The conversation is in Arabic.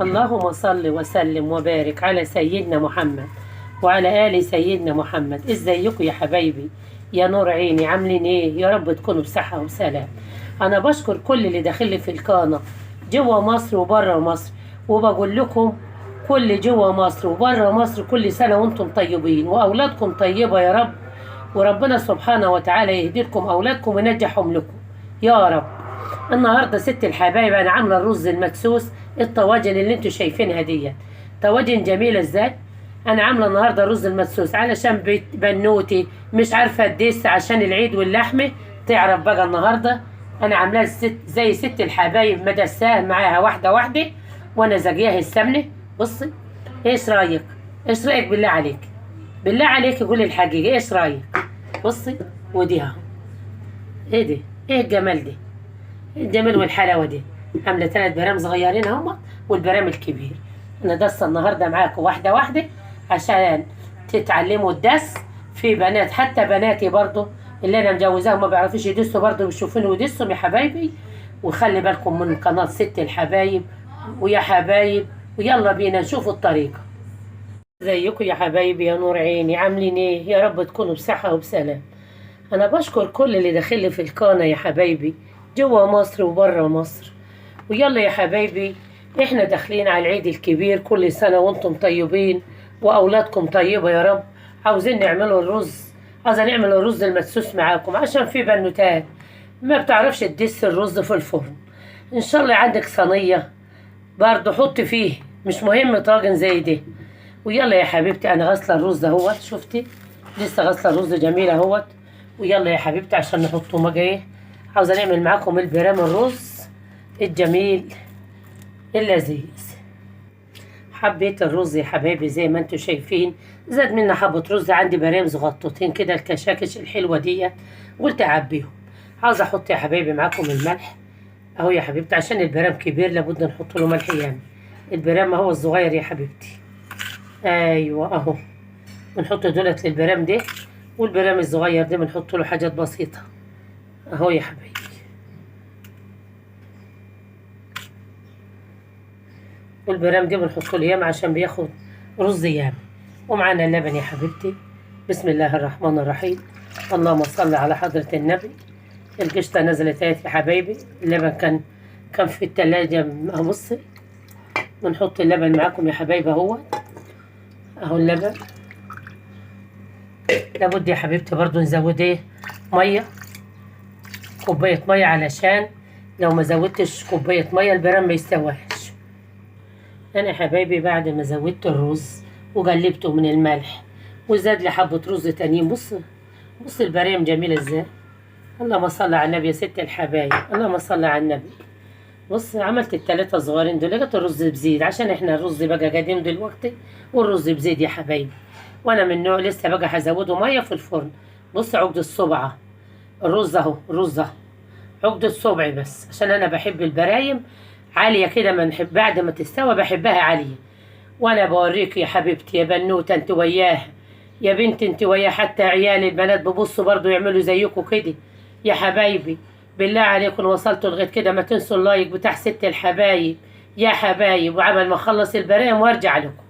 اللهم صل وسلم وبارك على سيدنا محمد وعلى آل سيدنا محمد. ازيكم يا حبايبي يا نور عيني؟ عاملين ايه؟ يا رب تكونوا بصحة وسلام. انا بشكر كل اللي داخل لي في القناة جوا مصر وبره مصر، وبقول لكم كل جوا مصر وبره مصر كل سنة وانتم طيبين واولادكم طيبة يا رب، وربنا سبحانه وتعالى يهدي لكم اولادكم وينجحهم لكم يا رب. النهارده ست الحبايب انا عامله الرز المدسوس، الطواجن اللي انتوا شايفينها ديت طواجن جميله ازاي. انا عامله النهارده رز المدسوس علشان بيت بنوتي مش عارفه تدس عشان العيد واللحمه، تعرف بقى النهارده انا عاملاها زي ست الحبايب مدساه معاها واحده واحده، وانا زقياها السمنه. بصي، ايش رايك؟ ايش رايك بالله عليك؟ بالله عليك قولي الحقيقه، ايش رايك؟ بصي ودي اهو. ايه دي؟ ايه الجمال دي؟ الجمال والحلاوه دي. عامله 3 برام صغيرين اهو والبرام الكبير. انا دس النهارده معاكم واحده واحده عشان تتعلموا الدس. في بنات حتى بناتي برضو اللي انا مجوزاهم ما بيعرفوش يدسوا برضو بيشوفوني ودسهم يا حبايبي. وخلي بالكم من قناه ست الحبايب ويا حبايب، ويلا بينا نشوف الطريقه. ازيكم يا حبايبي يا نور عيني؟ عاملين ايه؟ يا رب تكونوا بصحه وبسلام. انا بشكر كل اللي داخل في القناه يا حبايبي جوا مصر وبره مصر. ويلا يا حبايبي، احنا داخلين على العيد الكبير، كل سنه وانتم طيبين واولادكم طيبه يا رب. عاوزين نعملوا الرز، عاوزين نعمل الرز المدسوس معاكم عشان في بنوتات ما بتعرفش تدس الرز في الفرن. ان شاء الله عندك صينيه برضه حط فيه، مش مهم طاجن زي ده. ويلا يا حبيبتي، انا غاسله الرز اهوت، شفتي لسه غاسله الرز جميل اهوت. ويلا يا حبيبتي عشان نحطه بقى ايه. عاوزه نعمل معاكم البرام الرز الجميل اللذيذ. حبيت الرز يا حبايبي زي ما انتم شايفين، زاد منا حبه رز، عندي برام صغطتين كده الكشاكش الحلوه ديت قلت اعبيهم. عاوزه احط يا حبايبي معاكم الملح اهو يا حبيبتي، عشان البرام كبير لابد نحط له ملح ياما. البرام اهو الصغير يا حبيبتي، ايوه اهو. بنحط دولت للبرام ده، والبرام الصغير ده بنحط له حاجات بسيطه اهو يا حبايبي. والبرام ده بنحط له ياما عشان بياخد رز ياما. ومعانا اللبن يا حبيبتي، بسم الله الرحمن الرحيم، اللهم صل على حضرة النبي. القشطة نزلت اهي يا حبايبي، اللبن كان في التلاجة اهو. بصي بنحط اللبن معاكم يا حبايبي اهو اللبن. لابد يا حبيبتي برضو نزود ايه ميه، كوبايه ميه، علشان لو ما زودتش كوبايه ميه البرام ما يستواش. انا يا حبايبي بعد ما زودت الرز وقلبته من الملح وزاد لي حبه رز تانيين، بص البرام جميله ازاي. اللهم صل على النبي يا ست الحبايب، اللهم صل على النبي. بص عملت ال3 صغيرين دول، لقيت الرز بزيد عشان احنا الرز بقى قديم دلوقتي والرز بزيد يا حبايبي. وانا من نوع لسه بقى هزوده ميه في الفرن. بص عقد الصبعه الرز اهو، الرز اهو عقد الصبع، بس عشان انا بحب البرايم عاليه كده، ما نحب بعد ما تستوى بحبها عاليه. وانا بوريك يا حبيبتي يا بنوته انت وياها، يا بنت انت وياها، حتى عيال البنات ببصوا برضو يعملوا زيكم كده يا حبايبي. بالله عليكم وصلتوا لغايه كده ما تنسوا اللايك بتاع ست الحبايب يا حبايب، وعمل ما اخلص البرايم وارجع لكم.